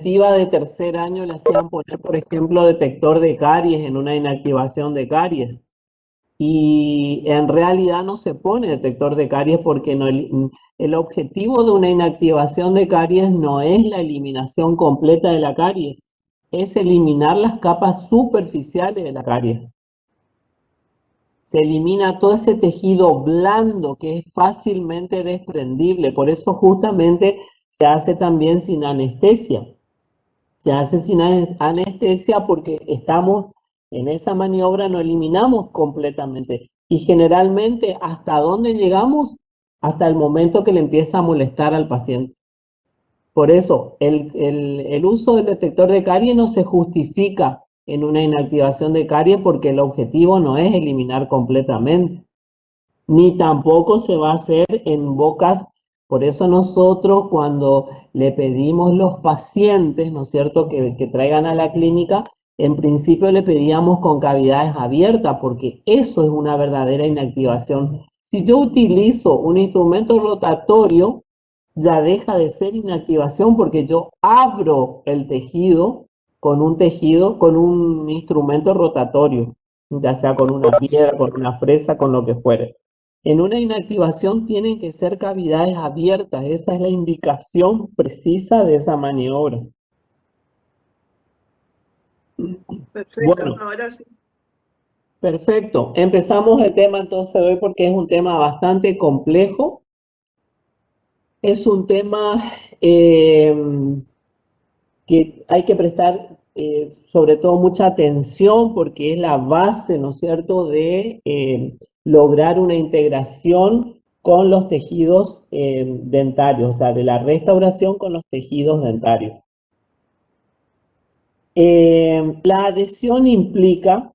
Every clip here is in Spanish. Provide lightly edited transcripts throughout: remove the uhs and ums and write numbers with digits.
preventiva de tercer año le hacían poner, por ejemplo, detector de caries en una inactivación de caries. Y en realidad no se pone detector de caries porque no, el objetivo de una inactivación de caries no es la eliminación completa de la caries, es eliminar las capas superficiales de la caries. Se elimina todo ese tejido blando que es fácilmente desprendible, por eso justamente se hace también sin anestesia. Se hace sin anestesia porque estamos en esa maniobra, no eliminamos completamente. Y generalmente, ¿hasta dónde llegamos? Hasta el momento que le empieza a molestar al paciente. Por eso, el uso del detector de caries no se justifica en una inactivación de caries porque el objetivo no es eliminar completamente, ni tampoco se va a hacer en bocas. Por eso nosotros cuando le pedimos a los pacientes, ¿no es cierto?, que traigan a la clínica, en principio le pedíamos con cavidades abiertas, porque eso es una verdadera inactivación. Si yo utilizo un instrumento rotatorio, ya deja de ser inactivación porque yo abro el tejido, con un instrumento rotatorio, ya sea con una piedra, con una fresa, con lo que fuere. En una inactivación tienen que ser cavidades abiertas, esa es la indicación precisa de esa maniobra. Perfecto, Bueno, ahora sí. perfecto. Empezamos el tema entonces hoy porque es un tema bastante complejo. Es un tema que hay que prestar sobre todo mucha atención porque es la base, ¿no es cierto?, de lograr una integración con los tejidos dentarios, o sea, de la restauración con los tejidos dentarios. La adhesión implica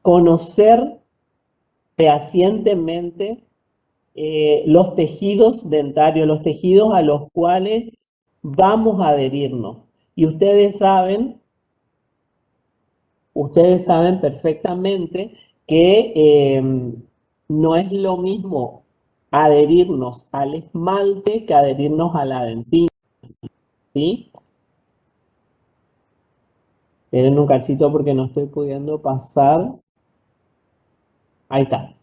conocer fehacientemente los tejidos dentarios, los tejidos a los cuales vamos a adherirnos. Y ustedes saben perfectamente que no es lo mismo adherirnos al esmalte que adherirnos a la dentina, ¿sí? Esperen un cachito porque no estoy pudiendo pasar. Ahí está.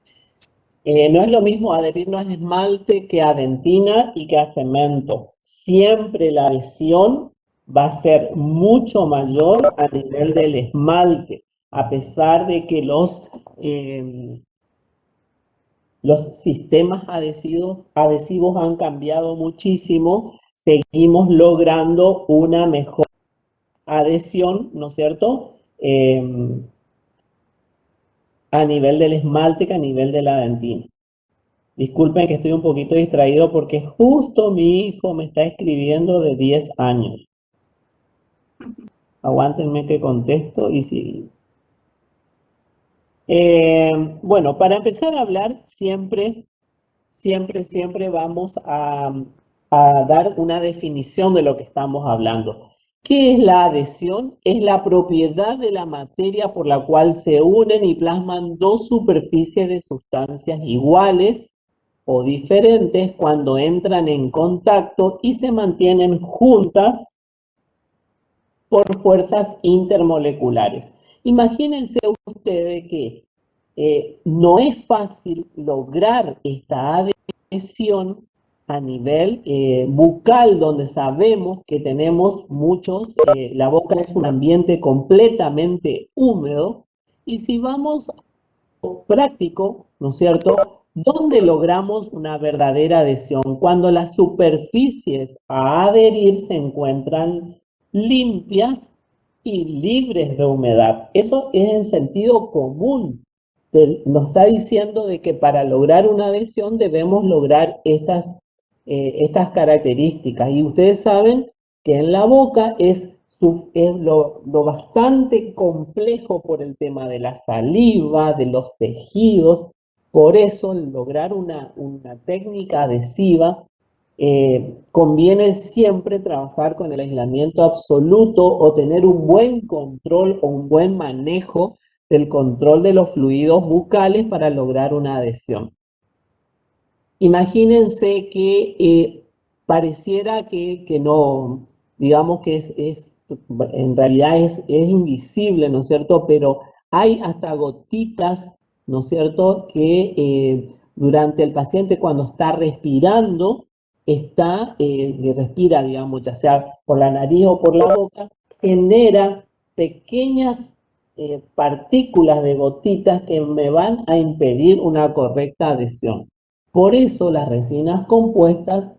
No es lo mismo adherirnos a esmalte que a dentina y que a cemento. Siempre la adhesión va a ser mucho mayor a nivel del esmalte, a pesar de que los sistemas adhesivos han cambiado muchísimo, seguimos logrando una mejor adhesión, ¿no es cierto?, a nivel del esmalte que a nivel de la dentina. Disculpen que estoy un poquito distraído porque justo mi hijo me está escribiendo de 10 años. Aguántenme que contesto y sí. Bueno, para empezar a hablar, siempre vamos a dar una definición de lo que estamos hablando. ¿Qué es la adhesión? Es la propiedad de la materia por la cual se unen y plasman dos superficies de sustancias iguales o diferentes cuando entran en contacto y se mantienen juntas por fuerzas intermoleculares. Imagínense ustedes que no es fácil lograr esta adhesión a nivel bucal, donde sabemos que tenemos la boca es un ambiente completamente húmedo, y si vamos práctico, ¿no es cierto?, ¿dónde logramos una verdadera adhesión? Cuando las superficies a adherir se encuentran limpias y libres de humedad. Eso es en sentido común. Nos está diciendo de que para lograr una adhesión debemos lograr estas características. Y ustedes saben que en la boca es lo bastante complejo por el tema de la saliva, de los tejidos. Por eso lograr una técnica adhesiva conviene siempre trabajar con el aislamiento absoluto o tener un buen control o un buen manejo del control de los fluidos bucales para lograr una adhesión. Imagínense que pareciera que no, digamos que en realidad es invisible, ¿no es cierto? Pero hay hasta gotitas, ¿no es cierto?, que durante el paciente cuando está respirando, que respira, digamos, ya sea por la nariz o por la boca, genera pequeñas partículas de gotitas que me van a impedir una correcta adhesión. Por eso las resinas compuestas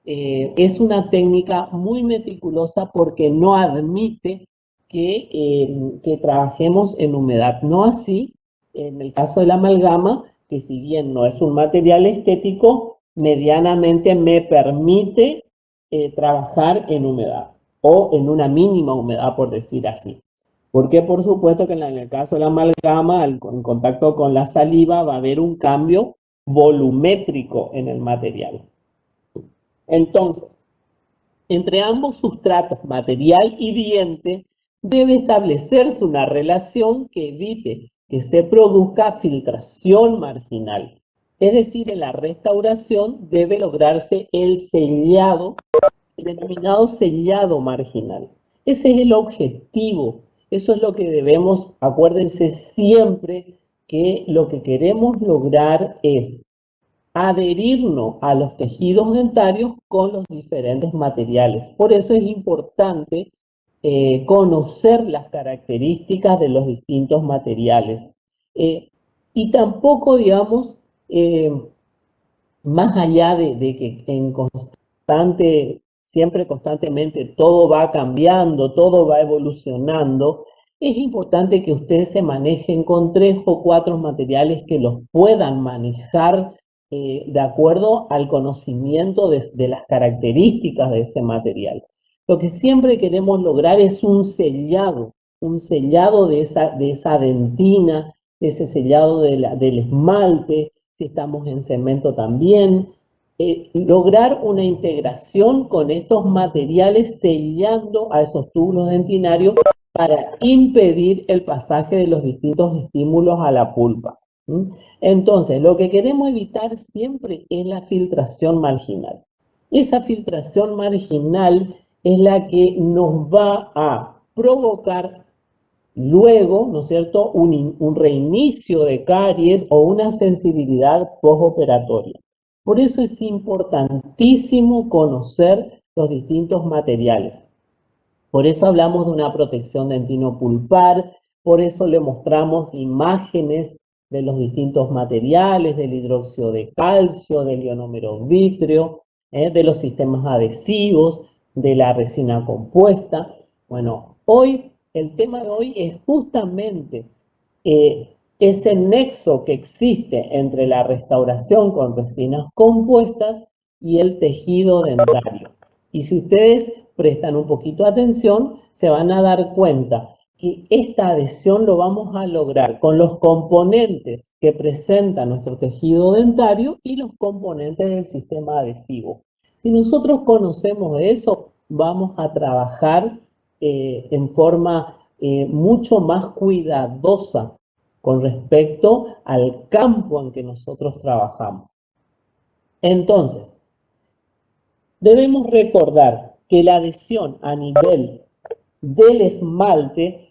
es una técnica muy meticulosa porque no admite que trabajemos en humedad. No así en el caso de la amalgama, que si bien no es un material estético, medianamente me permite trabajar en humedad o en una mínima humedad, por decir así. Porque por supuesto que en el caso de la amalgama, en contacto con la saliva, va a haber un cambio volumétrico en el material. Entonces, entre ambos sustratos, material y diente, debe establecerse una relación que evite que se produzca filtración marginal. Es decir, en la restauración debe lograrse el sellado, el denominado sellado marginal. Ese es el objetivo. Eso es lo que debemos, acuérdense siempre que lo que queremos lograr es adherirnos a los tejidos dentarios con los diferentes materiales. Por eso es importante conocer las características de los distintos materiales. Y tampoco, digamos, más allá de que siempre constantemente todo va cambiando, todo va evolucionando, es importante que ustedes se manejen con 3 o 4 materiales que los puedan manejar de acuerdo al conocimiento de las características de ese material. Lo que siempre queremos lograr es un sellado de esa dentina, ese sellado del esmalte, si estamos en cemento también, lograr una integración con estos materiales sellando a esos túbulos dentinarios para impedir el pasaje de los distintos estímulos a la pulpa. Entonces, lo que queremos evitar siempre es la filtración marginal. Esa filtración marginal es la que nos va a provocar luego, ¿no es cierto?, un reinicio de caries o una sensibilidad postoperatoria. Por eso es importantísimo conocer los distintos materiales. Por eso hablamos de una protección dentino-pulpar, por eso le mostramos imágenes de los distintos materiales, del hidróxido de calcio, del ionómero vítreo, de los sistemas adhesivos, de la resina compuesta. Bueno, el tema de hoy es justamente ese nexo que existe entre la restauración con resinas compuestas y el tejido dentario. Y si ustedes prestan un poquito de atención, se van a dar cuenta que esta adhesión lo vamos a lograr con los componentes que presenta nuestro tejido dentario y los componentes del sistema adhesivo. Si nosotros conocemos eso, vamos a trabajar en forma mucho más cuidadosa con respecto al campo en que nosotros trabajamos. Entonces, debemos recordar que la adhesión a nivel del esmalte,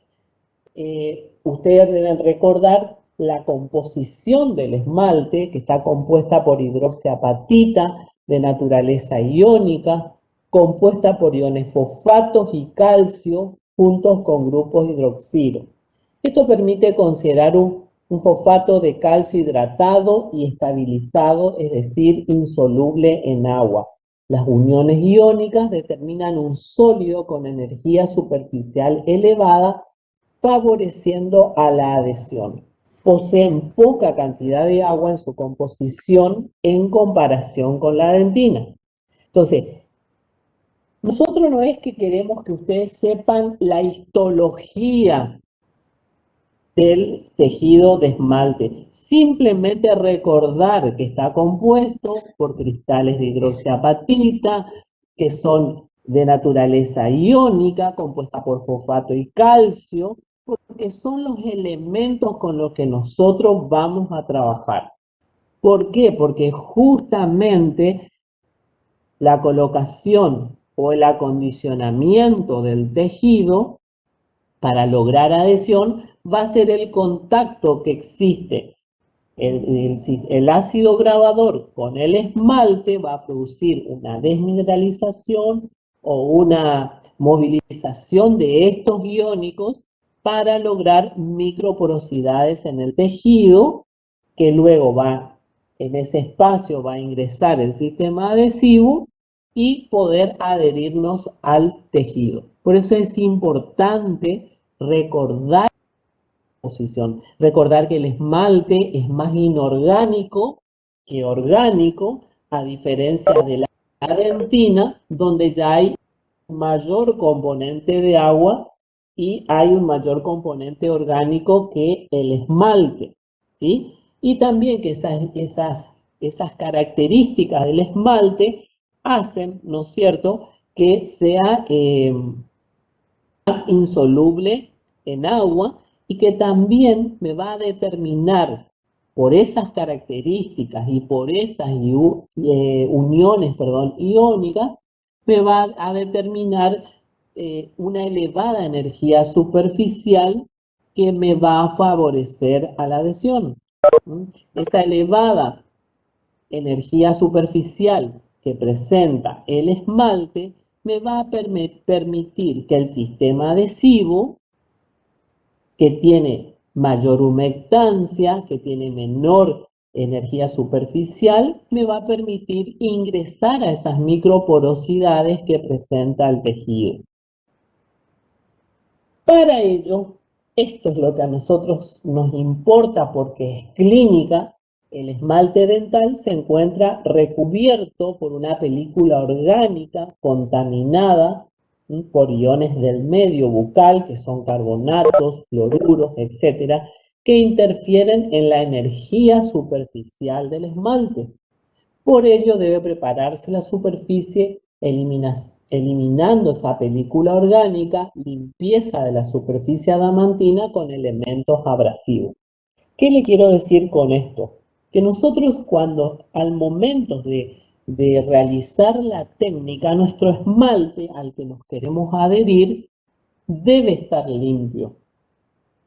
ustedes deben recordar la composición del esmalte, que está compuesta por hidroxiapatita de naturaleza iónica, compuesta por iones fosfatos y calcio juntos con grupos hidroxilo. Esto permite considerar un fosfato de calcio hidratado y estabilizado, es decir, insoluble en agua. Las uniones iónicas determinan un sólido con energía superficial elevada, favoreciendo a la adhesión. Poseen poca cantidad de agua en su composición en comparación con la dentina. Entonces, nosotros no es que queremos que ustedes sepan la histología del tejido de esmalte. Simplemente recordar que está compuesto por cristales de hidroxiapatita, que son de naturaleza iónica, compuesta por fosfato y calcio, porque son los elementos con los que nosotros vamos a trabajar. ¿Por qué? Porque justamente la colocación o el acondicionamiento del tejido para lograr adhesión va a ser el contacto que existe. El ácido grabador con el esmalte va a producir una desmineralización o una movilización de estos iónicos para lograr microporosidades en el tejido, que luego en ese espacio va a ingresar el sistema adhesivo y poder adherirnos al tejido. Por eso es importante recordar posición. Recordar que el esmalte es más inorgánico que orgánico, a diferencia de la dentina, donde ya hay un mayor componente de agua y hay un mayor componente orgánico que el esmalte, ¿sí? Y también que esas características del esmalte hacen, ¿no es cierto?, que sea más insoluble en agua y que también me va a determinar por esas características y por esas uniones, iónicas, me va a determinar una elevada energía superficial que me va a favorecer a la adhesión. Esa elevada energía superficial que presenta el esmalte me va a permitir que el sistema adhesivo, que tiene mayor humectancia, que tiene menor energía superficial, me va a permitir ingresar a esas microporosidades que presenta el tejido. Para ello, esto es lo que a nosotros nos importa porque es clínica. El esmalte dental se encuentra recubierto por una película orgánica contaminada por iones del medio bucal, que son carbonatos, fluoruros, etcétera, que interfieren en la energía superficial del esmalte. Por ello debe prepararse la superficie eliminando esa película orgánica, limpieza de la superficie adamantina con elementos abrasivos. ¿Qué le quiero decir con esto? Que nosotros al momento de realizar la técnica, nuestro esmalte al que nos queremos adherir debe estar limpio.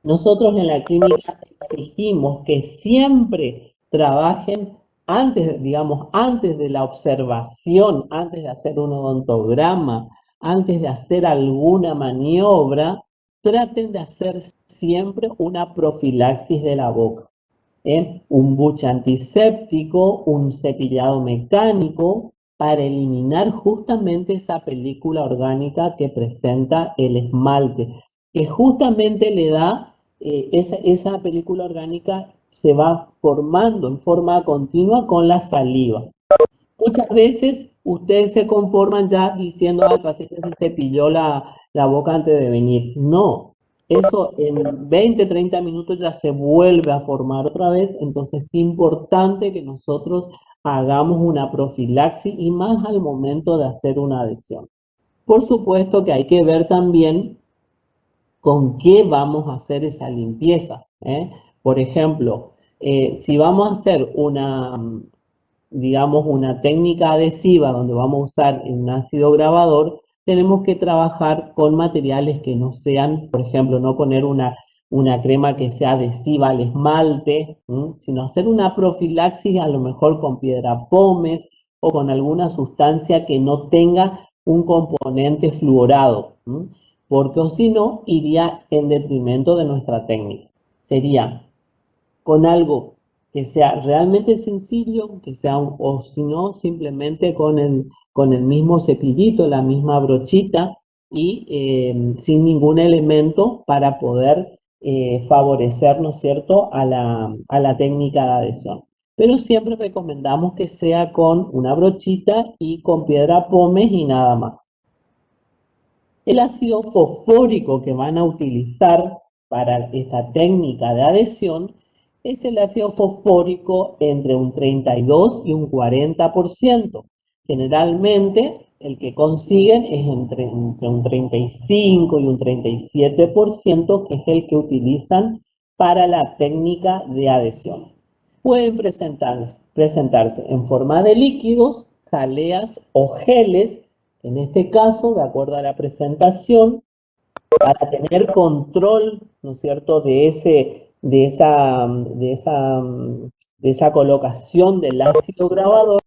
Nosotros en la clínica exigimos que siempre trabajen antes de la observación, antes de hacer un odontograma, antes de hacer alguna maniobra, traten de hacer siempre una profilaxis de la boca. Un buche antiséptico, un cepillado mecánico, para eliminar justamente esa película orgánica que presenta el esmalte, que justamente le da, esa película orgánica se va formando en forma continua con la saliva. Muchas veces ustedes se conforman ya diciendo al paciente se cepilló la boca antes de venir. No, eso en 20, 30 minutos ya se vuelve a formar otra vez, entonces es importante que nosotros hagamos una profilaxis y más al momento de hacer una adhesión. Por supuesto que hay que ver también con qué vamos a hacer esa limpieza. Por ejemplo, si vamos a hacer digamos, una técnica adhesiva donde vamos a usar un ácido grabador, tenemos que trabajar con materiales que no sean, por ejemplo, no poner una crema que sea adhesiva al esmalte, sino hacer una profilaxis a lo mejor con piedra pómez o con alguna sustancia que no tenga un componente fluorado, porque o si no, iría en detrimento de nuestra técnica. Sería con algo que sea realmente sencillo, o si no, simplemente con el mismo cepillito, la misma brochita y sin ningún elemento para poder favorecer, ¿no es cierto?, a la técnica de adhesión. Pero siempre recomendamos que sea con una brochita y con piedra pómez y nada más. El ácido fosfórico que van a utilizar para esta técnica de adhesión es el ácido fosfórico entre un 32 y un 40%. Generalmente el que consiguen es entre un 35 y un 37%, que es el que utilizan para la técnica de adhesión. Pueden presentarse en forma de líquidos jaleas o geles, en este caso, de acuerdo a la presentación, para tener control, ¿no es cierto?, de esa colocación del ácido grabador,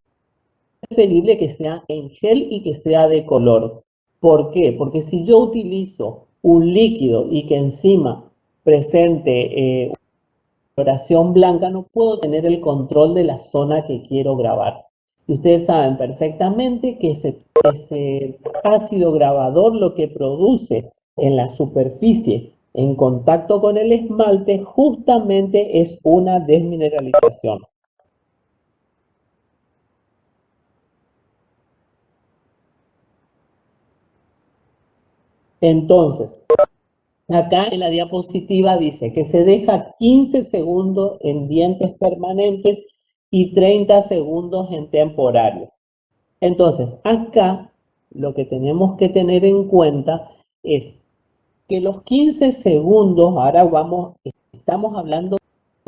es preferible que sea en gel y que sea de color. ¿Por qué? Porque si yo utilizo un líquido y que encima presente coloración blanca, no puedo tener el control de la zona que quiero grabar. Y ustedes saben perfectamente que ese ácido grabador lo que produce en la superficie en contacto con el esmalte justamente es una desmineralización. Entonces, acá en la diapositiva dice que se deja 15 segundos en dientes permanentes y 30 segundos en temporarios. Entonces, acá lo que tenemos que tener en cuenta es que los 15 segundos, ahora estamos hablando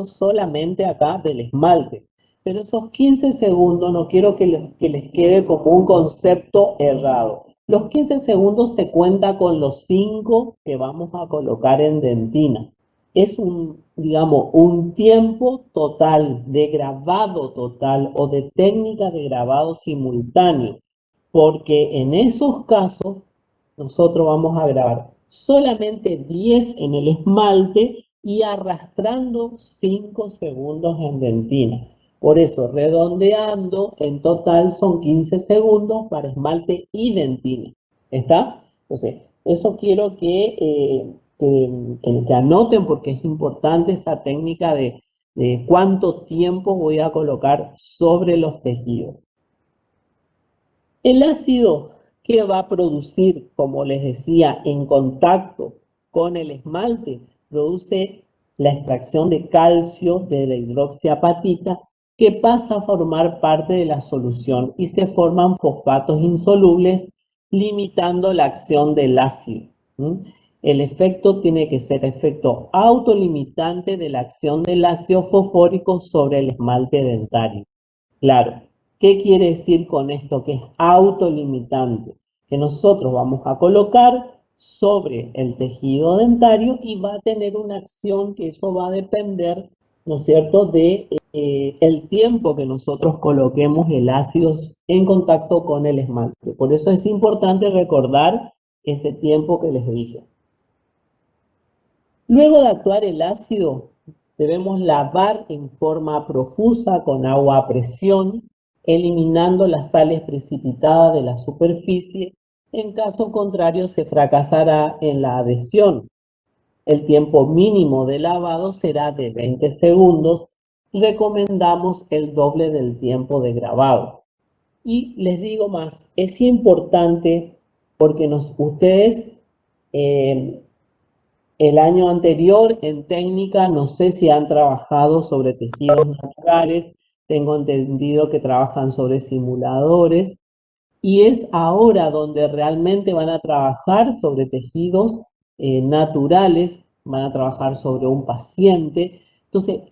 solamente acá del esmalte, pero esos 15 segundos no quiero que les quede como un concepto errado. Los 15 segundos se cuenta con los 5 que vamos a colocar en dentina. Es digamos, un tiempo total de grabado total o de técnica de grabado simultáneo, porque en esos casos nosotros vamos a grabar solamente 10 en el esmalte y arrastrando 5 segundos en dentina. Por eso, redondeando, en total son 15 segundos para esmalte y dentina. ¿Está? Entonces, eso quiero que anoten porque es importante esa técnica de cuánto tiempo voy a colocar sobre los tejidos. El ácido que va a producir, como les decía, en contacto con el esmalte, produce la extracción de calcio de la hidroxiapatita que pasa a formar parte de la solución y se forman fosfatos insolubles limitando la acción del ácido. El efecto tiene que ser efecto autolimitante de la acción del ácido fosfórico sobre el esmalte dentario. Claro, ¿qué quiere decir con esto? Que es autolimitante, que nosotros vamos a colocar sobre el tejido dentario y va a tener una acción que eso va a depender, ¿no es cierto?, de el tiempo que nosotros coloquemos el ácido en contacto con el esmalte. Por eso es importante recordar ese tiempo que les dije. Luego de actuar el ácido, debemos lavar en forma profusa con agua a presión, eliminando las sales precipitadas de la superficie. En caso contrario, se fracasará en la adhesión. El tiempo mínimo de lavado será de 20 segundos. Recomendamos el doble del tiempo de grabado. Y les digo más, es importante porque ustedes el año anterior en técnica, no sé si han trabajado sobre tejidos naturales, tengo entendido que trabajan sobre simuladores, y es ahora donde realmente van a trabajar sobre tejidos naturales, van a trabajar sobre un paciente. Entonces,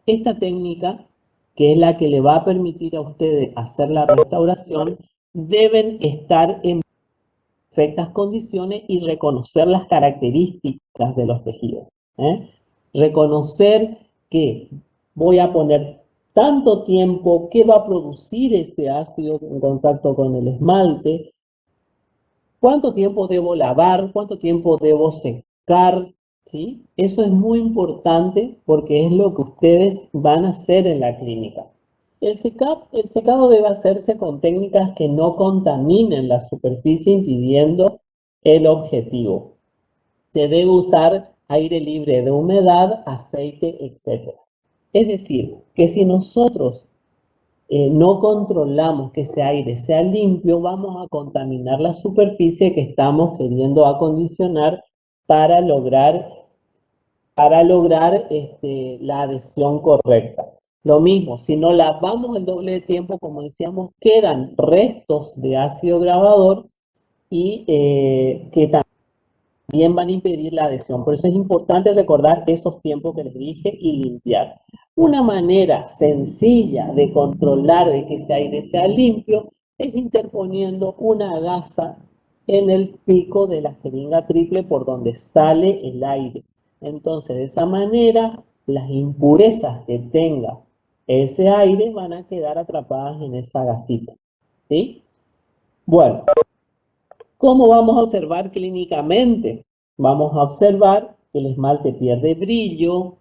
esta técnica, que es la que le va a permitir a ustedes hacer la restauración, deben estar en perfectas condiciones y reconocer las características de los tejidos. Reconocer que voy a poner tanto tiempo, qué va a producir ese ácido en contacto con el esmalte, cuánto tiempo debo lavar, cuánto tiempo debo secar, ¿sí? Eso es muy importante porque es lo que ustedes van a hacer en la clínica. El secado debe hacerse con técnicas que no contaminen la superficie impidiendo el objetivo. Se debe usar aire libre de humedad, aceite, etc. Es decir, que si nosotros no controlamos que ese aire sea limpio, vamos a contaminar la superficie que estamos queriendo acondicionar para lograr la adhesión correcta. Lo mismo, si no lavamos el doble de tiempo, como decíamos, quedan restos de ácido grabador y que también van a impedir la adhesión. Por eso es importante recordar esos tiempos que les dije y limpiar. Una manera sencilla de controlar de que ese aire sea limpio es interponiendo una gasa en el pico de la jeringa triple por donde sale el aire. Entonces, de esa manera, las impurezas que tenga ese aire van a quedar atrapadas en esa gasita. ¿Sí? Bueno, ¿cómo vamos a observar clínicamente? Vamos a observar que el esmalte pierde brillo,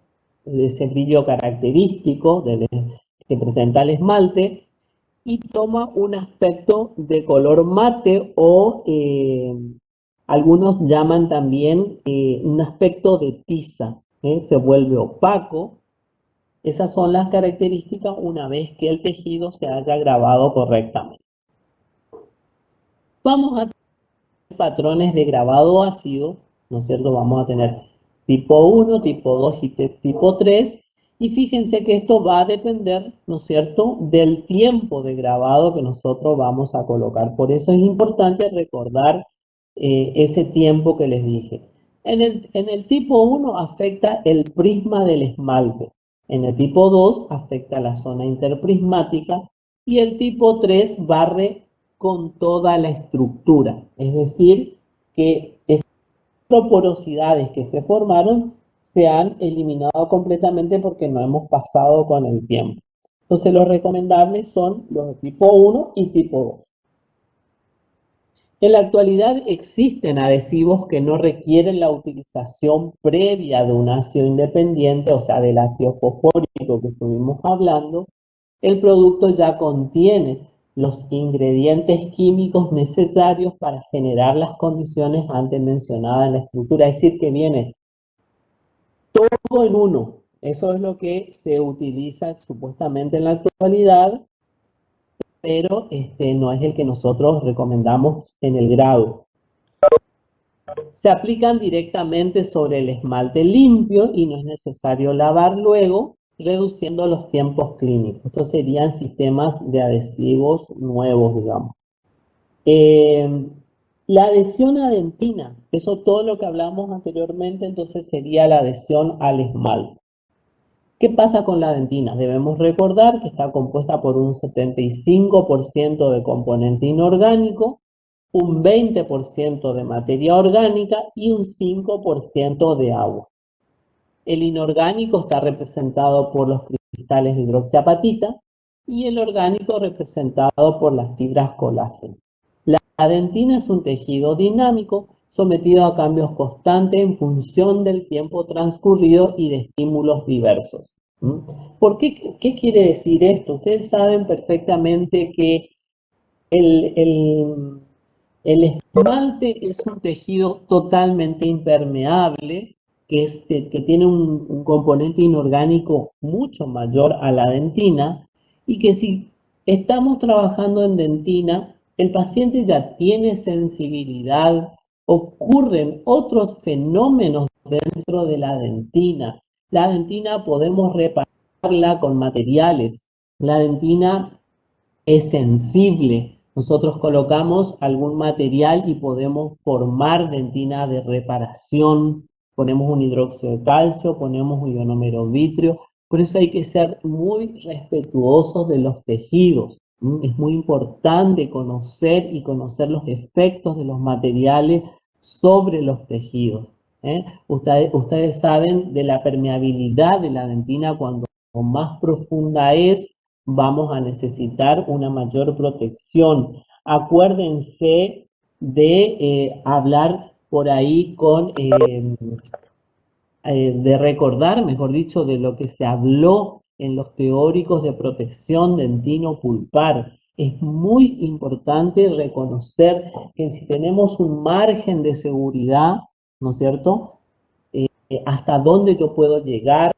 ese brillo característico que presenta el esmalte, y toma un aspecto de color mate o algunos llaman también un aspecto de tiza, se vuelve opaco. Esas son las características una vez que el tejido se haya grabado correctamente. Vamos a tener patrones de grabado ácido, ¿no es cierto? Vamos a tener tipo 1, tipo 2 y tipo 3. Y fíjense que esto va a depender, ¿no es cierto?, del tiempo de grabado que nosotros vamos a colocar. Por eso es importante recordar ese tiempo que les dije. En el tipo 1 afecta el prisma del esmalte. En el tipo 2 afecta la zona interprismática. Y el tipo 3 barre con toda la estructura. Es decir, que esas porosidades que se formaron se han eliminado completamente porque no hemos pasado con el tiempo. Entonces, los recomendables son los de tipo 1 y tipo 2. En la actualidad existen adhesivos que no requieren la utilización previa de un ácido independiente, o sea, del ácido fosfórico que estuvimos hablando. El producto ya contiene los ingredientes químicos necesarios para generar las condiciones antes mencionadas en la estructura, es decir, que viene todo en uno. Eso es lo que se utiliza supuestamente en la actualidad, pero no es el que nosotros recomendamos en el grado. Se aplican directamente sobre el esmalte limpio y no es necesario lavar luego, reduciendo los tiempos clínicos. Estos serían sistemas de adhesivos nuevos, digamos. La adhesión a dentina, eso todo lo que hablamos anteriormente, entonces sería la adhesión al esmalte. ¿Qué pasa con la dentina? Debemos recordar que está compuesta por un 75% de componente inorgánico, un 20% de materia orgánica y un 5% de agua. El inorgánico está representado por los cristales de hidroxiapatita y el orgánico representado por las fibras colágeno. La dentina es un tejido dinámico sometido a cambios constantes en función del tiempo transcurrido y de estímulos diversos. ¿Por qué? ¿Qué quiere decir esto? Ustedes saben perfectamente que el esmalte es un tejido totalmente impermeable, que tiene un componente inorgánico mucho mayor a la dentina, y que si estamos trabajando en dentina, el paciente ya tiene sensibilidad, ocurren otros fenómenos dentro de la dentina. La dentina podemos repararla con materiales. La dentina es sensible. Nosotros colocamos algún material y podemos formar dentina de reparación. Ponemos un hidróxido de calcio, ponemos un ionómero vitrio. Por eso hay que ser muy respetuosos de los tejidos. Es muy importante conocer los efectos de los materiales sobre los tejidos. Ustedes saben de la permeabilidad de la dentina. Cuando más profunda es, vamos a necesitar una mayor protección. Acuérdense de hablar por ahí de recordar, mejor dicho, de lo que se habló en los teóricos de protección dentino-pulpar. Es muy importante reconocer que si tenemos un margen de seguridad, ¿no es cierto? Hasta dónde yo puedo llegar,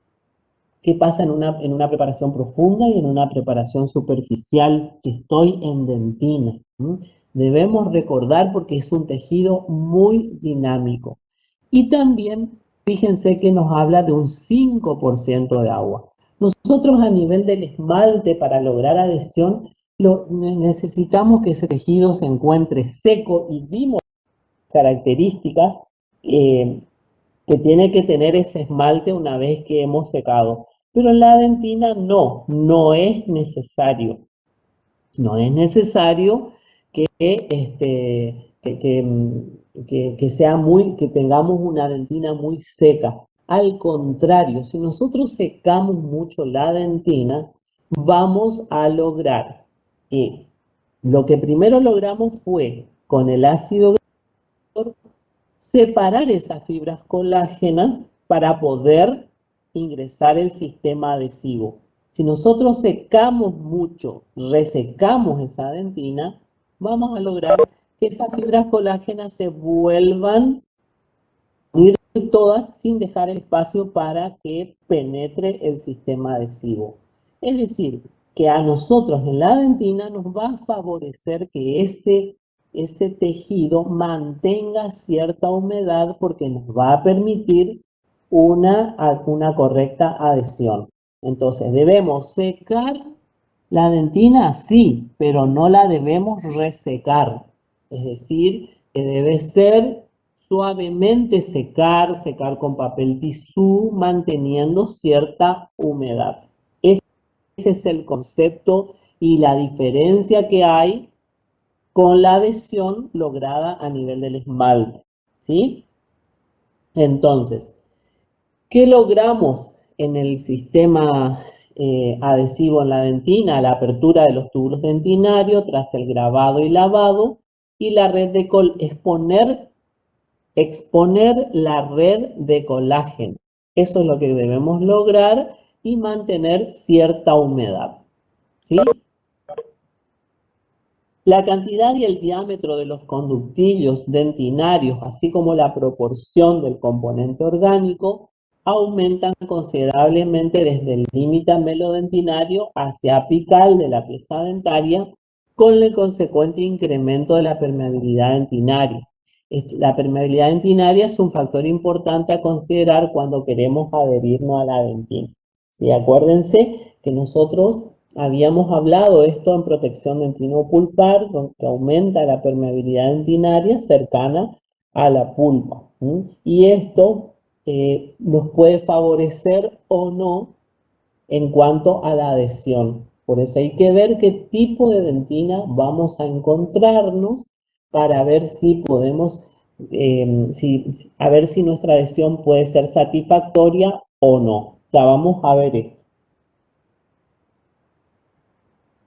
qué pasa en una preparación profunda y en una preparación superficial si estoy en dentina. Debemos recordar porque es un tejido muy dinámico. Y también, fíjense que nos habla de un 5% de agua. Nosotros a nivel del esmalte, para lograr adhesión, necesitamos que ese tejido se encuentre seco y vimos características que tiene que tener ese esmalte una vez que hemos secado. Pero en la dentina no es necesario. No es necesario que, que tengamos una dentina muy seca. Al contrario, si nosotros secamos mucho la dentina, vamos a lograr que lo que primero logramos fue con el ácido separar esas fibras colágenas para poder ingresar el sistema adhesivo. Si nosotros secamos mucho, resecamos esa dentina, vamos a lograr que esas fibras colágenas se vuelvan a unir todas sin dejar el espacio para que penetre el sistema adhesivo. Es decir, que a nosotros en la dentina nos va a favorecer que ese tejido mantenga cierta humedad porque nos va a permitir una correcta adhesión. Entonces, ¿debemos secar la dentina? Sí, pero no la debemos resecar. Es decir, que debe ser suavemente secar con papel tisú, manteniendo cierta humedad. Ese es el concepto y la diferencia que hay con la adhesión lograda a nivel del esmalte, ¿sí? Entonces, ¿qué logramos en el sistema adhesivo en la dentina? La apertura de los túbulos dentinarios tras el grabado y lavado y la red de exponer la red de colágeno. Eso es lo que debemos lograr y mantener cierta humedad, ¿sí? La cantidad y el diámetro de los conductillos dentinarios, así como la proporción del componente orgánico, aumentan considerablemente desde el límite melodentinario hacia apical de la pieza dentaria, con el consecuente incremento de la permeabilidad dentinaria. La permeabilidad dentinaria es un factor importante a considerar cuando queremos adherirnos a la dentina. ¿Sí? Acuérdense que nosotros habíamos hablado de esto en protección dentino-pulpar, que aumenta la permeabilidad dentinaria cercana a la pulpa. Y esto nos puede favorecer o no en cuanto a la adhesión. Por eso hay que ver qué tipo de dentina vamos a encontrarnos para ver si podemos, a ver si nuestra adhesión puede ser satisfactoria o no. Ya vamos a ver esto.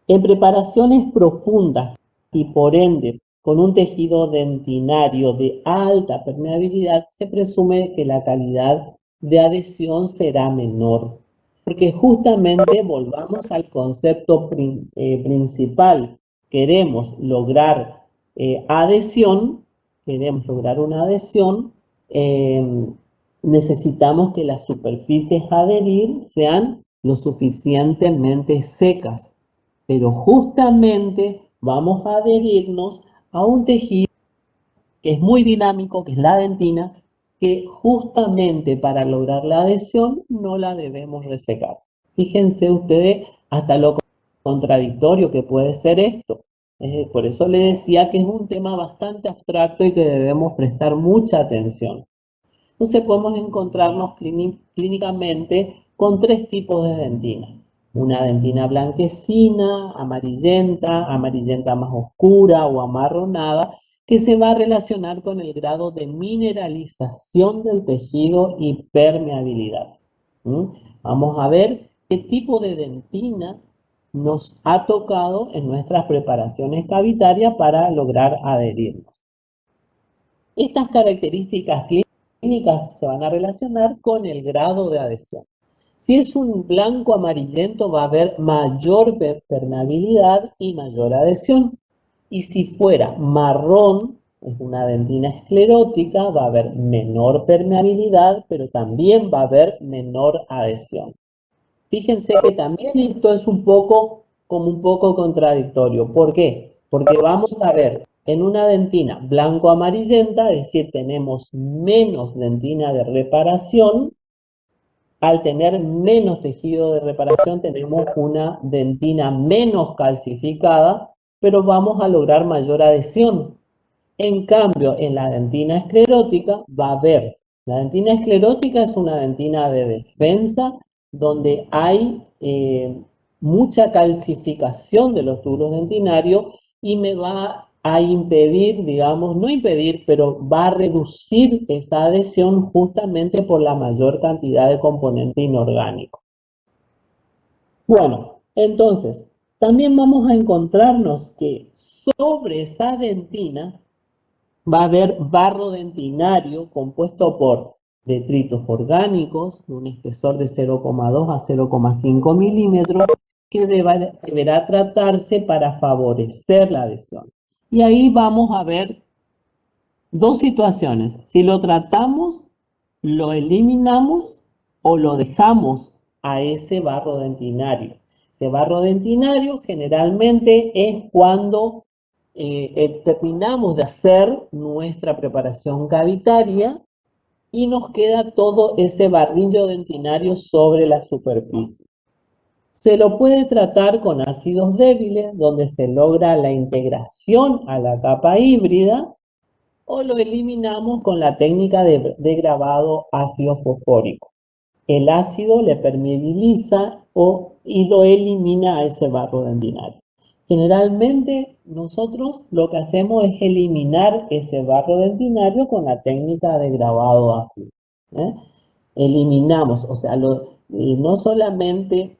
En preparaciones profundas y por ende con un tejido dentinario de alta permeabilidad, se presume que la calidad de adhesión será menor. Porque justamente volvamos al concepto principal. Queremos lograr adhesión, queremos lograr una adhesión, necesitamos que las superficies a adherir sean lo suficientemente secas. Pero justamente vamos a adherirnos a un tejido que es muy dinámico, que es la dentina, que justamente para lograr la adhesión no la debemos resecar. Fíjense ustedes hasta lo contradictorio que puede ser esto. Por eso le decía que es un tema bastante abstracto y que debemos prestar mucha atención. Entonces podemos encontrarnos clínicamente con tres tipos de dentina. Una dentina blanquecina, amarillenta más oscura o amarronada, que se va a relacionar con el grado de mineralización del tejido y permeabilidad. Vamos a ver qué tipo de dentina nos ha tocado en nuestras preparaciones cavitarias para lograr adherirnos. Estas características clínicas se van a relacionar con el grado de adhesión. Si es un blanco amarillento va a haber mayor permeabilidad y mayor adhesión. Y si fuera marrón, es una dentina esclerótica, va a haber menor permeabilidad, pero también va a haber menor adhesión. Fíjense que también esto es un poco contradictorio. ¿Por qué? Porque vamos a ver en una dentina blanco-amarillenta, es decir, tenemos menos dentina de reparación. Al tener menos tejido de reparación, tenemos una dentina menos calcificada, pero vamos a lograr mayor adhesión. En cambio, en la dentina esclerótica va a haber, la dentina esclerótica es una dentina de defensa donde hay mucha calcificación de los túbulos dentinarios y me va a impedir, digamos, no impedir, pero va a reducir esa adhesión justamente por la mayor cantidad de componente inorgánico. Bueno, entonces, también vamos a encontrarnos que sobre esa dentina va a haber barro dentinario compuesto por detritos orgánicos de un espesor de 0,2 a 0,5 milímetros que deberá tratarse para favorecer la adhesión. Y ahí vamos a ver dos situaciones. Si lo tratamos, lo eliminamos o lo dejamos a ese barro dentinario. Ese barro dentinario generalmente es cuando terminamos de hacer nuestra preparación cavitaria y nos queda todo ese barrillo dentinario sobre la superficie. Se lo puede tratar con ácidos débiles, donde se logra la integración a la capa híbrida, o lo eliminamos con la técnica de grabado ácido fosfórico. El ácido le permeabiliza y lo elimina a ese barro dentinario. Generalmente nosotros lo que hacemos es eliminar ese barro dentinario con la técnica de grabado ácido. Eliminamos, o sea, no solamente,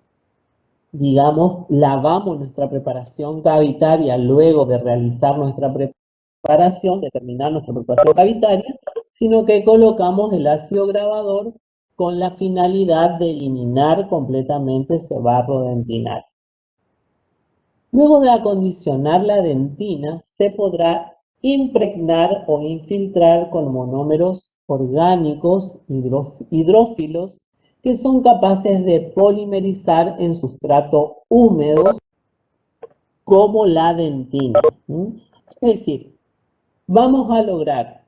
digamos, lavamos nuestra preparación cavitaria luego de realizar nuestra preparación, de terminar nuestra preparación cavitaria, sino que colocamos el ácido grabador con la finalidad de eliminar completamente ese barro dentinario. Luego de acondicionar la dentina, se podrá impregnar o infiltrar con monómeros orgánicos hidrófilos que son capaces de polimerizar en sustratos húmedos como la dentina. Es decir, vamos a lograr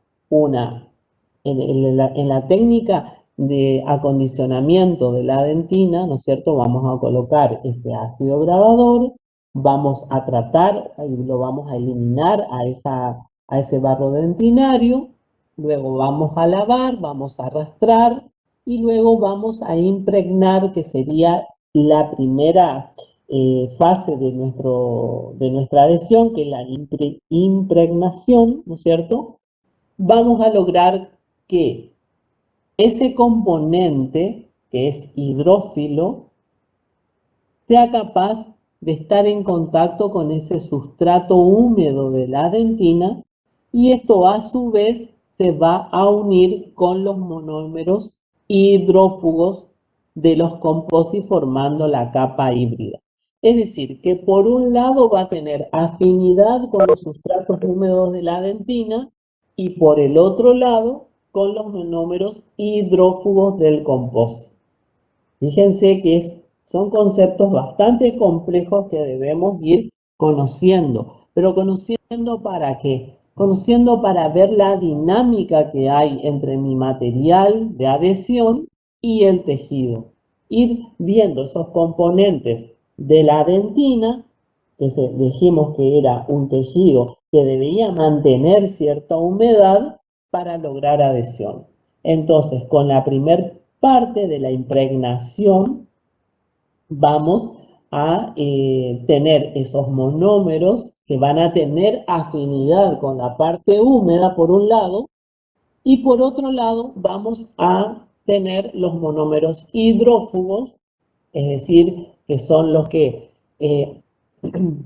en la técnica de acondicionamiento de la dentina, ¿no es cierto? Vamos a colocar ese ácido grabador, vamos a tratar y lo vamos a eliminar a ese barro dentinario, luego vamos a lavar, vamos a arrastrar y luego vamos a impregnar, que sería la primera fase de nuestra adhesión, que es la impregnación, ¿no es cierto? Vamos a lograr que ese componente, que es hidrófilo, sea capaz de estar en contacto con ese sustrato húmedo de la dentina y esto a su vez se va a unir con los monómeros hidrófugos de los composites formando la capa híbrida. Es decir, que por un lado va a tener afinidad con los sustratos húmedos de la dentina y por el otro lado con los monómeros hidrófugos del composite. Fíjense que son conceptos bastante complejos que debemos ir conociendo. ¿Pero conociendo para qué? Conociendo para ver la dinámica que hay entre mi material de adhesión y el tejido. Ir viendo esos componentes de la dentina, que dijimos que era un tejido que debía mantener cierta humedad para lograr adhesión. Entonces, con la primera parte de la impregnación, vamos a tener esos monómeros que van a tener afinidad con la parte húmeda por un lado, y por otro lado vamos a tener los monómeros hidrófugos, es decir, que son los que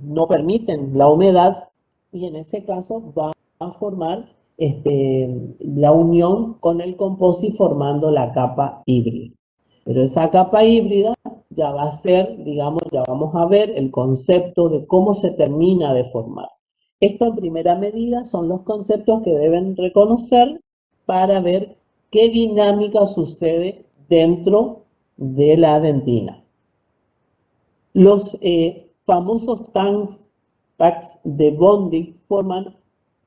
no permiten la humedad, y en ese caso va a formar la unión con el composite formando la capa híbrida. Pero esa capa híbrida ya va a ser, digamos, ya vamos a ver el concepto de cómo se termina de formar. Esto en primera medida son los conceptos que deben reconocer para ver qué dinámica sucede dentro de la dentina. Los famosos tags de bonding forman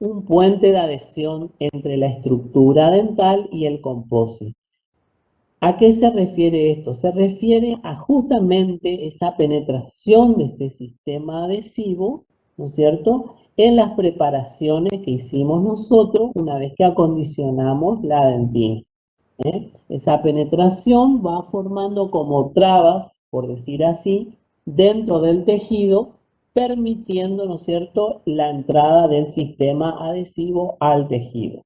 un puente de adhesión entre la estructura dental y el composite. ¿A qué se refiere esto? Se refiere a justamente esa penetración de este sistema adhesivo, ¿no es cierto?, en las preparaciones que hicimos nosotros una vez que acondicionamos la dentina. Esa penetración va formando como trabas, por decir así, dentro del tejido, permitiendo, ¿no es cierto?, la entrada del sistema adhesivo al tejido.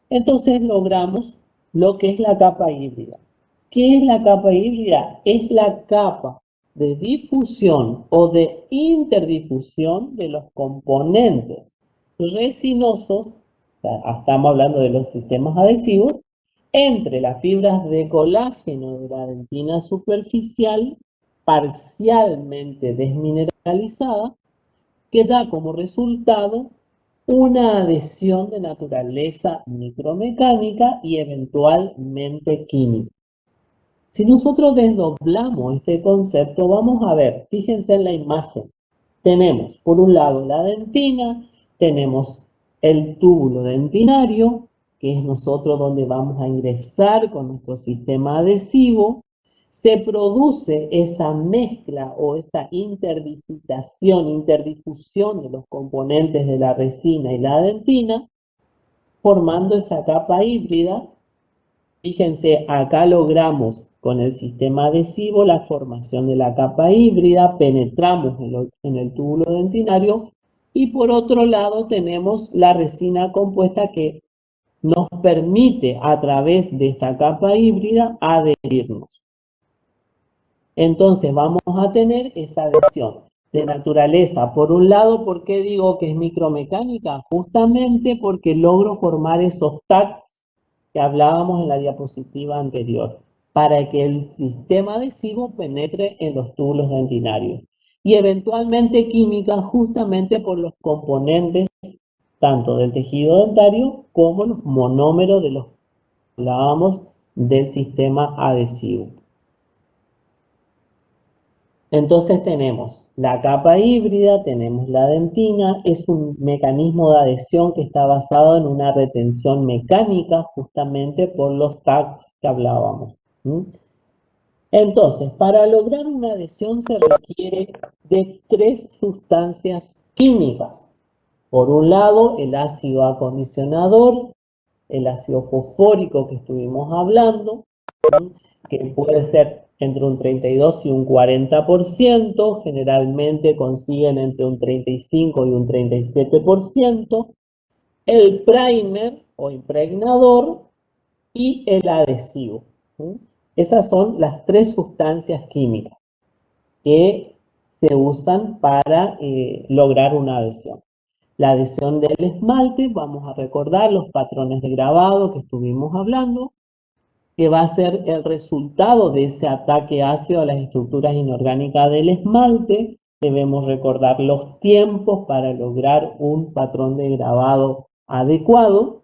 Entonces logramos lo que es la capa híbrida. ¿Qué es la capa híbrida? Es la capa de difusión o de interdifusión de los componentes resinosos, o sea, estamos hablando de los sistemas adhesivos, entre las fibras de colágeno de la dentina superficial parcialmente desmineralizada, que da como resultado una adhesión de naturaleza micromecánica y eventualmente química. Si nosotros desdoblamos este concepto, vamos a ver, fíjense en la imagen. Tenemos por un lado la dentina, tenemos el túbulo dentinario, que es nosotros donde vamos a ingresar con nuestro sistema adhesivo. Se produce esa mezcla o esa interdifusión de los componentes de la resina y la dentina, formando esa capa híbrida. Fíjense, acá logramos con el sistema adhesivo la formación de la capa híbrida, penetramos en el túbulo dentinario y por otro lado tenemos la resina compuesta que nos permite a través de esta capa híbrida adherirnos. Entonces vamos a tener esa adhesión de naturaleza. Por un lado, ¿por qué digo que es micromecánica? Justamente porque logro formar esos tags que hablábamos en la diapositiva anterior, para que el sistema adhesivo penetre en los túbulos dentinarios. Y eventualmente química justamente por los componentes tanto del tejido dentario como los monómeros de los que hablábamos del sistema adhesivo. Entonces tenemos la capa híbrida, tenemos la dentina, es un mecanismo de adhesión que está basado en una retención mecánica justamente por los tags que hablábamos. Entonces, para lograr una adhesión se requiere de 3 sustancias químicas. Por un lado, el ácido acondicionador, el ácido fosfórico que estuvimos hablando, que puede ser entre un 32 y un 40%, generalmente consiguen entre un 35 y un 37%, el primer o impregnador y el adhesivo. Esas son las 3 sustancias químicas que se usan para lograr una adhesión. La adhesión del esmalte, vamos a recordar los patrones de grabado que estuvimos hablando, que va a ser el resultado de ese ataque ácido a las estructuras inorgánicas del esmalte. Debemos recordar los tiempos para lograr un patrón de grabado adecuado.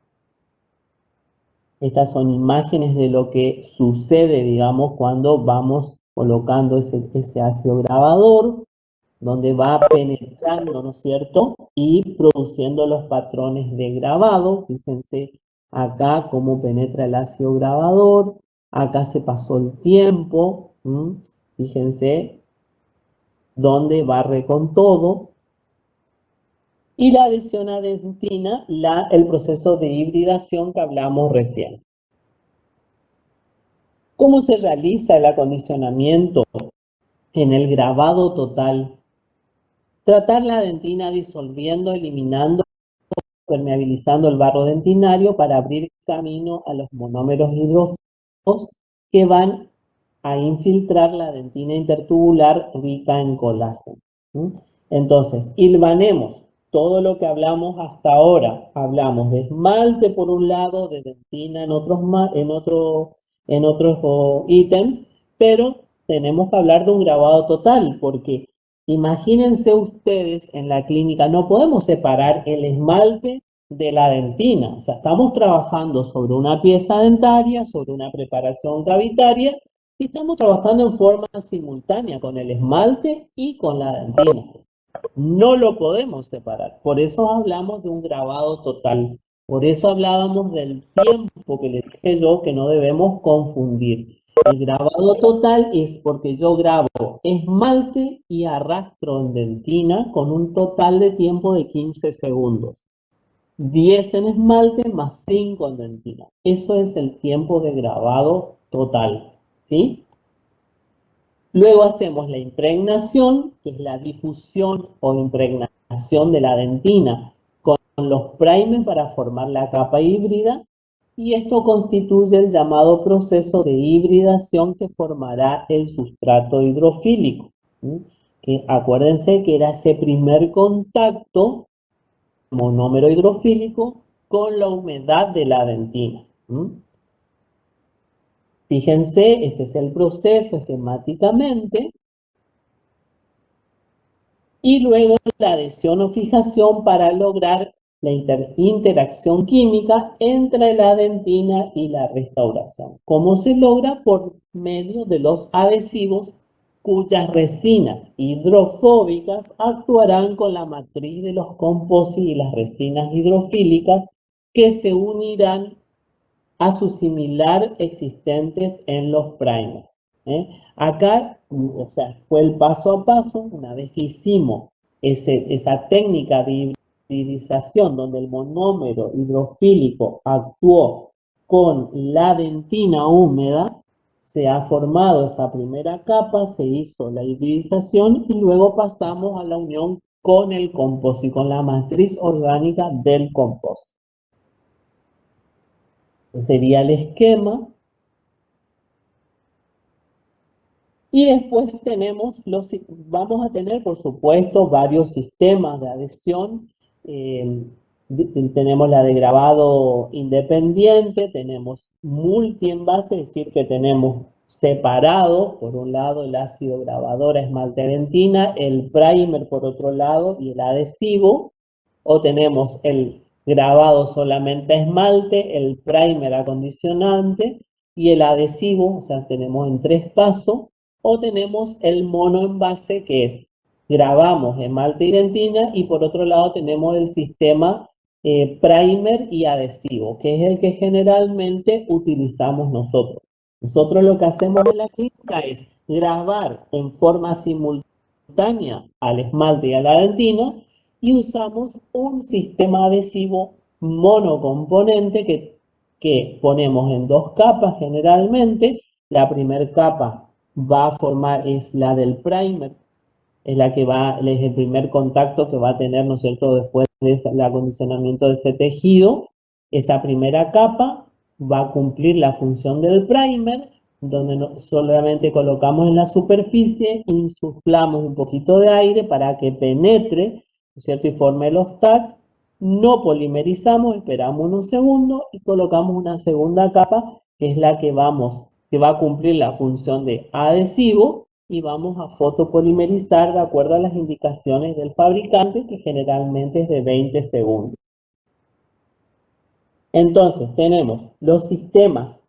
Estas son imágenes de lo que sucede, digamos, cuando vamos colocando ese ácido grabador, donde va penetrando, ¿no es cierto? Y produciendo los patrones de grabado. Fíjense acá cómo penetra el ácido grabador. Acá se pasó el tiempo. Fíjense dónde barre con todo. Y la adhesión a dentina, el proceso de hibridación que hablamos recién. ¿Cómo se realiza el acondicionamiento en el grabado total? Tratar la dentina disolviendo, eliminando, permeabilizando el barro dentinario para abrir camino a los monómeros hidrófilos que van a infiltrar la dentina intertubular rica en colágeno. Entonces, hilvanemos todo lo que hablamos hasta ahora. Hablamos de esmalte por un lado, de dentina en otros ítems, pero tenemos que hablar de un grabado total, porque imagínense ustedes en la clínica, no podemos separar el esmalte de la dentina. O sea, estamos trabajando sobre una pieza dentaria, sobre una preparación cavitaria, y estamos trabajando en forma simultánea con el esmalte y con la dentina. No lo podemos separar. Por eso hablamos de un grabado total. Por eso hablábamos del tiempo que les dije yo que no debemos confundir. El grabado total es porque yo grabo esmalte y arrastro en dentina con un total de tiempo de 15 segundos. 10 en esmalte más 5 en dentina. Eso es el tiempo de grabado total. ¿Sí? Luego hacemos la impregnación, que es la difusión o impregnación de la dentina con los primers para formar la capa híbrida, y esto constituye el llamado proceso de hibridación que formará el sustrato hidrofílico. Que acuérdense que era ese primer contacto monómero hidrofílico con la humedad de la dentina. Fíjense, este es el proceso esquemáticamente. Y luego la adhesión o fijación para lograr la interacción química entre la dentina y la restauración. ¿Cómo se logra? Por medio de los adhesivos cuyas resinas hidrofóbicas actuarán con la matriz de los composites y las resinas hidrofílicas que se unirán a su similar existentes en los primers. Acá, o sea, fue el paso a paso, una vez que hicimos esa técnica de hibridización donde el monómero hidrofílico actuó con la dentina húmeda, se ha formado esa primera capa, se hizo la hibridización y luego pasamos a la unión con el composite, con la matriz orgánica del composite. Sería el esquema. Y después vamos a tener, por supuesto, varios sistemas de adhesión. Tenemos la de grabado independiente, tenemos multi-envase, es decir, que tenemos separado, por un lado, el ácido grabador a esmalte dentina, el primer por otro lado y el adhesivo, o tenemos el grabado solamente a esmalte, el primer acondicionante y el adhesivo, o sea, tenemos en 3 pasos, o tenemos el monoenvase, que es grabamos esmalte y dentina, y por otro lado tenemos el sistema primer y adhesivo, que es el que generalmente utilizamos nosotros. Nosotros lo que hacemos en la clínica es grabar en forma simultánea al esmalte y a la dentina, y usamos un sistema adhesivo monocomponente que ponemos en 2 capas generalmente. La primera capa va a formar, es la del primer, es el primer contacto que va a tener, ¿no es cierto?, después del acondicionamiento de ese tejido. Esa primera capa va a cumplir la función del primer, donde solamente colocamos en la superficie, insuflamos un poquito de aire para que penetre, ¿no es cierto?, y forme los tags. No polimerizamos, esperamos unos segundos y colocamos una segunda capa, que es la que va a cumplir la función de adhesivo, y vamos a fotopolimerizar de acuerdo a las indicaciones del fabricante, que generalmente es de 20 segundos. Entonces tenemos los sistemas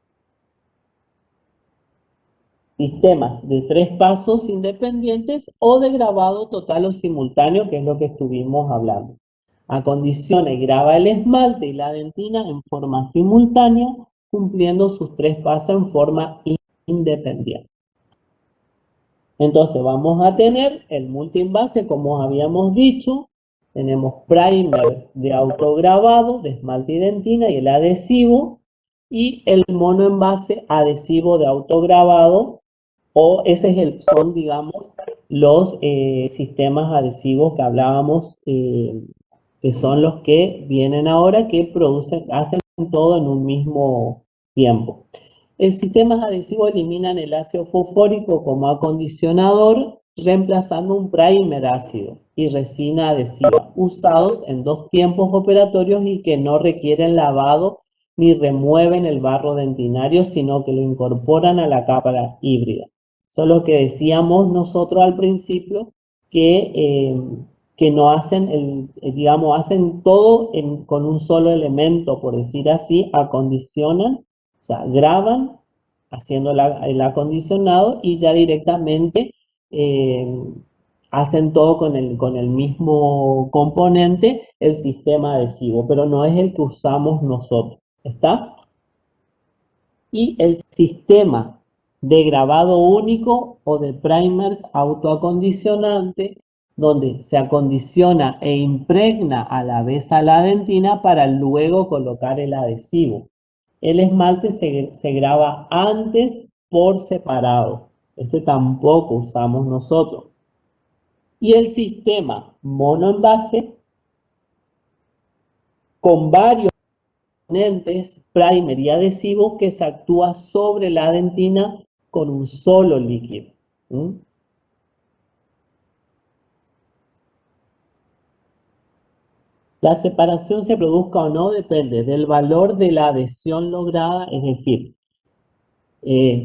de 3 pasos independientes o de grabado total o simultáneo, que es lo que estuvimos hablando. Acondiciona y graba el esmalte y la dentina en forma simultánea, cumpliendo sus 3 pasos en forma independiente. Entonces vamos a tener el multienvase, como habíamos dicho. Tenemos primer de autograbado, de esmalte y dentina, y el adhesivo, y el monoenvase adhesivo de autograbado, o son, digamos, los sistemas adhesivos que hablábamos, que son los que vienen ahora, que hacen todo en un mismo tiempo. Sistemas adhesivos eliminan el ácido fosfórico como acondicionador, reemplazando un primer ácido y resina adhesiva, usados en 2 tiempos operatorios y que no requieren lavado ni remueven el barro dentinario, sino que lo incorporan a la capa híbrida. Eso es lo que decíamos nosotros al principio, que no hacen, digamos, hacen todo con un solo elemento, por decir así, acondicionan, o sea, graban haciendo el acondicionado y ya directamente hacen todo con el mismo componente, el sistema adhesivo, pero no es el que usamos nosotros, ¿está? Y el sistema de grabado único o de primers autoacondicionante, donde se acondiciona e impregna a la vez a la dentina para luego colocar el adhesivo. El esmalte se graba antes por separado. Este tampoco usamos nosotros. Y el sistema monoenvase con varios componentes primer y adhesivo que se actúa sobre la dentina con un solo líquido. La separación se produzca o no depende del valor de la adhesión lograda, es decir,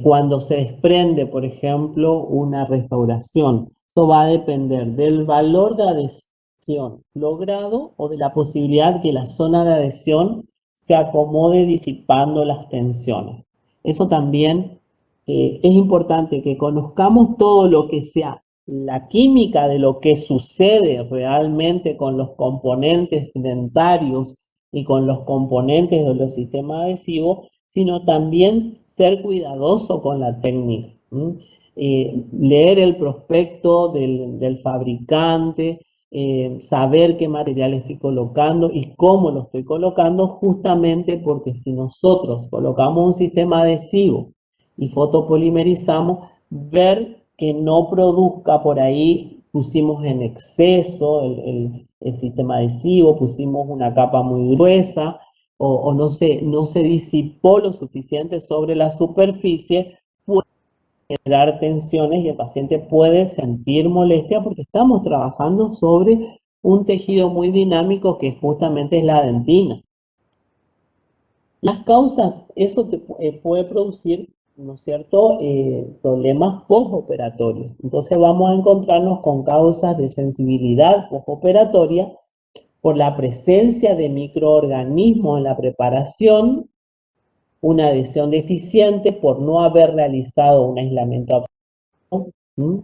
cuando se desprende, por ejemplo, una restauración, esto va a depender del valor de adhesión logrado o de la posibilidad que la zona de adhesión se acomode disipando las tensiones. Eso también es importante que conozcamos todo lo que sea la química de lo que sucede realmente con los componentes dentarios y con los componentes de los sistemas adhesivos, sino también ser cuidadoso con la técnica. Leer el prospecto del fabricante, saber qué material estoy colocando y cómo lo estoy colocando, justamente porque si nosotros colocamos un sistema adhesivo y fotopolimerizamos, ver que no produzca por ahí, pusimos en exceso el sistema adhesivo, pusimos una capa muy gruesa, o no se disipó lo suficiente sobre la superficie, puede generar tensiones y el paciente puede sentir molestia porque estamos trabajando sobre un tejido muy dinámico que justamente es la dentina. Las causas, eso puede producir, ¿no es cierto?, problemas postoperatorios. Entonces vamos a encontrarnos con causas de sensibilidad postoperatoria por la presencia de microorganismos en la preparación, una adhesión deficiente por no haber realizado un aislamiento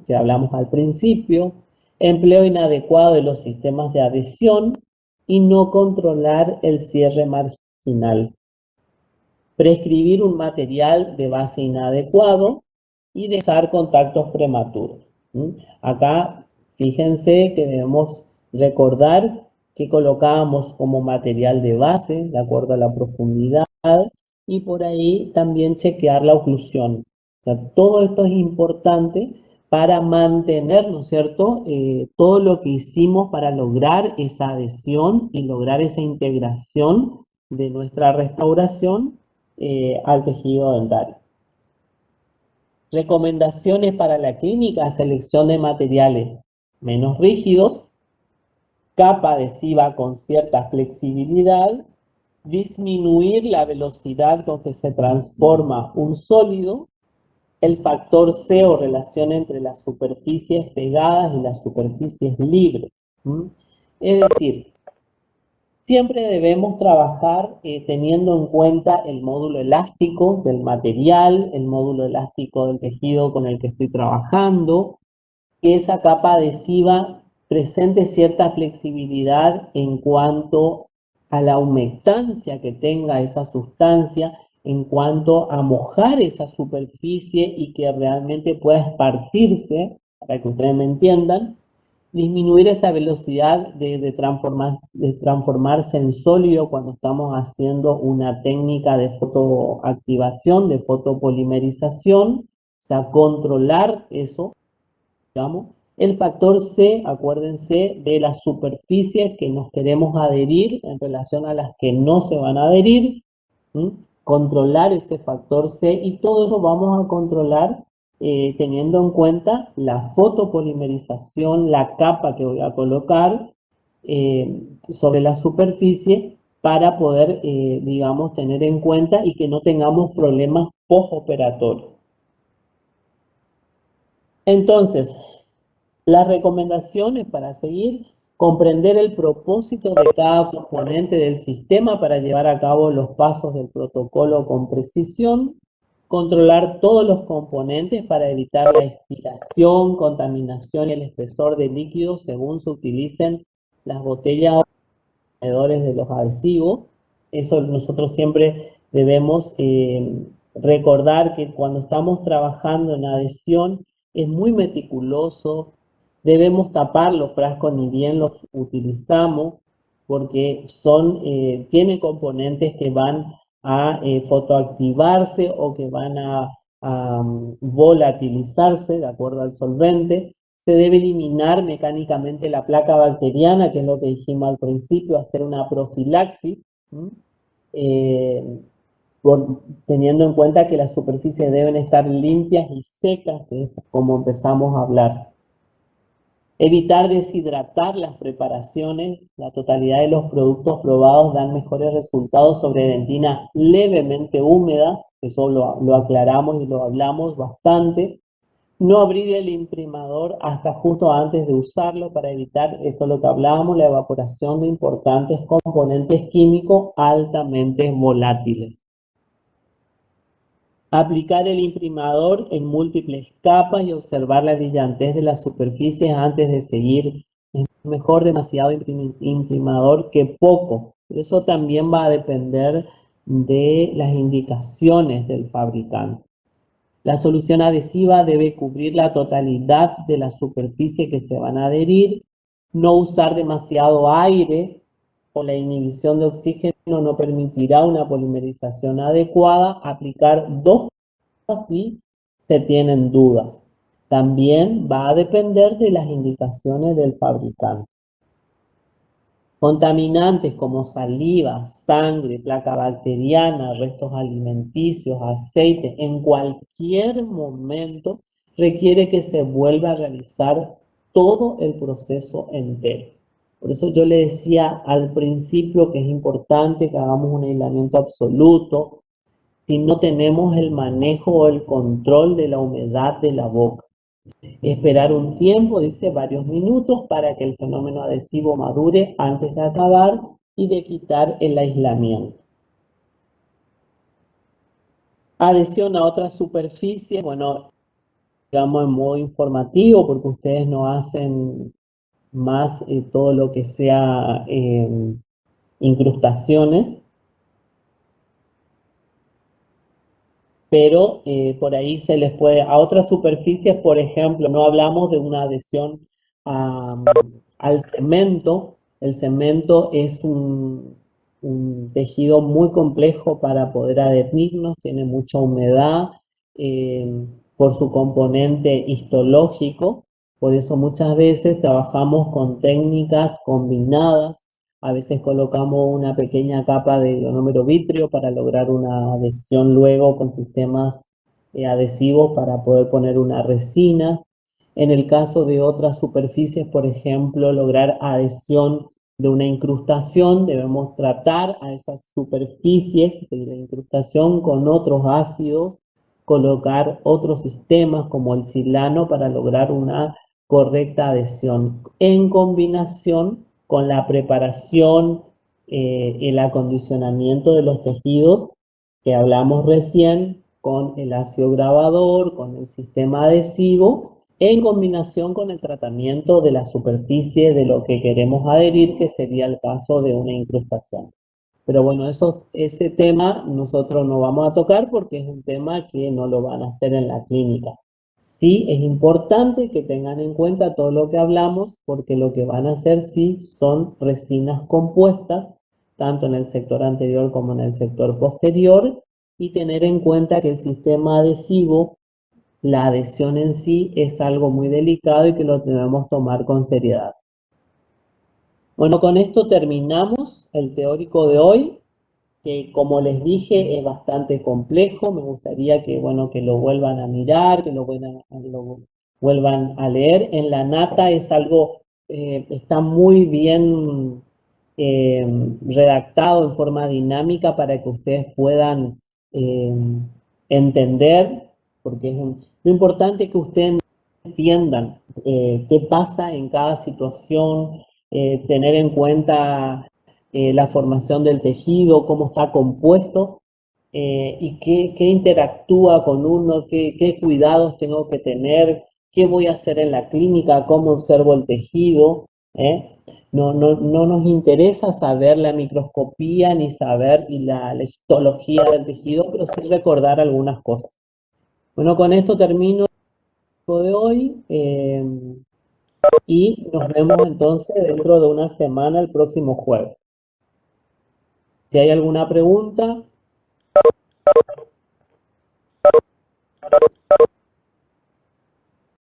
que hablamos al principio, empleo inadecuado de los sistemas de adhesión y no controlar el cierre marginal. Prescribir un material de base inadecuado y dejar contactos prematuros. Acá, fíjense que debemos recordar que colocábamos como material de base, de acuerdo a la profundidad, y por ahí también chequear la oclusión. O sea, todo esto es importante para mantener, ¿no es cierto?, todo lo que hicimos para lograr esa adhesión y lograr esa integración de nuestra restauración al tejido dentario. Recomendaciones para la clínica: selección de materiales menos rígidos, capa adhesiva con cierta flexibilidad, disminuir la velocidad con que se transforma un sólido, el factor C o relación entre las superficies pegadas y las superficies libres. Es decir, siempre debemos trabajar teniendo en cuenta el módulo elástico del material, el módulo elástico del tejido con el que estoy trabajando, que esa capa adhesiva presente cierta flexibilidad en cuanto a la humectancia que tenga esa sustancia, en cuanto a mojar esa superficie y que realmente pueda esparcirse, para que ustedes me entiendan. Disminuir esa velocidad de transformarse en sólido cuando estamos haciendo una técnica de fotoactivación, de fotopolimerización, o sea, controlar eso, digamos. El factor C, acuérdense de las superficies que nos queremos adherir en relación a las que no se van a adherir, controlar ese factor C, y todo eso vamos a controlar teniendo en cuenta la fotopolimerización, la capa que voy a colocar sobre la superficie para poder, digamos, tener en cuenta y que no tengamos problemas postoperatorios. Entonces, las recomendaciones para seguir: comprender el propósito de cada componente del sistema para llevar a cabo los pasos del protocolo con precisión, controlar todos los componentes para evitar la expiración, contaminación y el espesor de líquidos según se utilicen las botellas o contenedores de los adhesivos. Eso nosotros siempre debemos recordar, que cuando estamos trabajando en adhesión es muy meticuloso. Debemos tapar los frascos ni bien los utilizamos, porque tienen componentes que van a fotoactivarse o que van a volatilizarse de acuerdo al solvente. Se debe eliminar mecánicamente la placa bacteriana, que es lo que dijimos al principio, hacer una profilaxis, teniendo en cuenta que las superficies deben estar limpias y secas, que es como empezamos a hablar. Evitar deshidratar las preparaciones. La totalidad de los productos probados dan mejores resultados sobre dentina levemente húmeda, eso lo aclaramos y lo hablamos bastante. No abrir el imprimador hasta justo antes de usarlo para evitar, esto es lo que hablábamos, la evaporación de importantes componentes químicos altamente volátiles. Aplicar el imprimador en múltiples capas y observar la brillantez de las superficies antes de seguir. Es mejor demasiado imprimador que poco. Eso también va a depender de las indicaciones del fabricante. La solución adhesiva debe cubrir la totalidad de la superficie que se van a adherir. No usar demasiado aire o la inhibición de oxígeno no permitirá una polimerización adecuada. Aplicar dos si se tienen dudas. También va a depender de las indicaciones del fabricante. Contaminantes como saliva, sangre, placa bacteriana, restos alimenticios, aceite, en cualquier momento requiere que se vuelva a realizar todo el proceso entero. Por eso yo le decía al principio que es importante que hagamos un aislamiento absoluto, si no tenemos el manejo o el control de la humedad de la boca. Esperar un tiempo, dice varios minutos, para que el fenómeno adhesivo madure antes de acabar y de quitar el aislamiento. Adhesión a otras superficies, bueno, digamos en modo informativo, porque ustedes no hacen más todo lo que sea incrustaciones. Pero por ahí se les puede, a otras superficies, por ejemplo, no hablamos de una adhesión al cemento. El cemento es un tejido muy complejo para poder adherirnos, tiene mucha humedad por su componente histológico, por eso muchas veces trabajamos con técnicas combinadas. A veces colocamos una pequeña capa de ionómero vitrio para lograr una adhesión luego con sistemas adhesivos para poder poner una resina. En el caso de otras superficies, por ejemplo, lograr adhesión de una incrustación, debemos tratar a esas superficies de la incrustación con otros ácidos, colocar otros sistemas como el silano para lograr una correcta adhesión en combinación con la preparación, el acondicionamiento de los tejidos que hablamos recién, con el ácido grabador, con el sistema adhesivo, en combinación con el tratamiento de la superficie de lo que queremos adherir, que sería el caso de una incrustación. Pero bueno, ese tema nosotros no vamos a tocar porque es un tema que no lo van a hacer en la clínica. Sí es importante que tengan en cuenta todo lo que hablamos, porque lo que van a hacer sí son resinas compuestas, tanto en el sector anterior como en el sector posterior, y tener en cuenta que el sistema adhesivo, la adhesión en sí, es algo muy delicado y que lo debemos tomar con seriedad. Bueno, con esto terminamos el teórico de hoy, que como les dije es bastante complejo. Me gustaría que, bueno, que lo vuelvan a mirar, que lo vuelvan a leer. En la nata es algo, está muy bien redactado en forma dinámica para que ustedes puedan entender, porque lo importante es que ustedes entiendan qué pasa en cada situación, tener en cuenta la formación del tejido, cómo está compuesto y qué interactúa con uno, qué cuidados tengo que tener, qué voy a hacer en la clínica, cómo observo el tejido. No nos interesa saber la microscopía ni saber la histología del tejido, pero sí recordar algunas cosas. Bueno, con esto termino de hoy y nos vemos entonces dentro de una semana, el próximo jueves. Si hay alguna pregunta.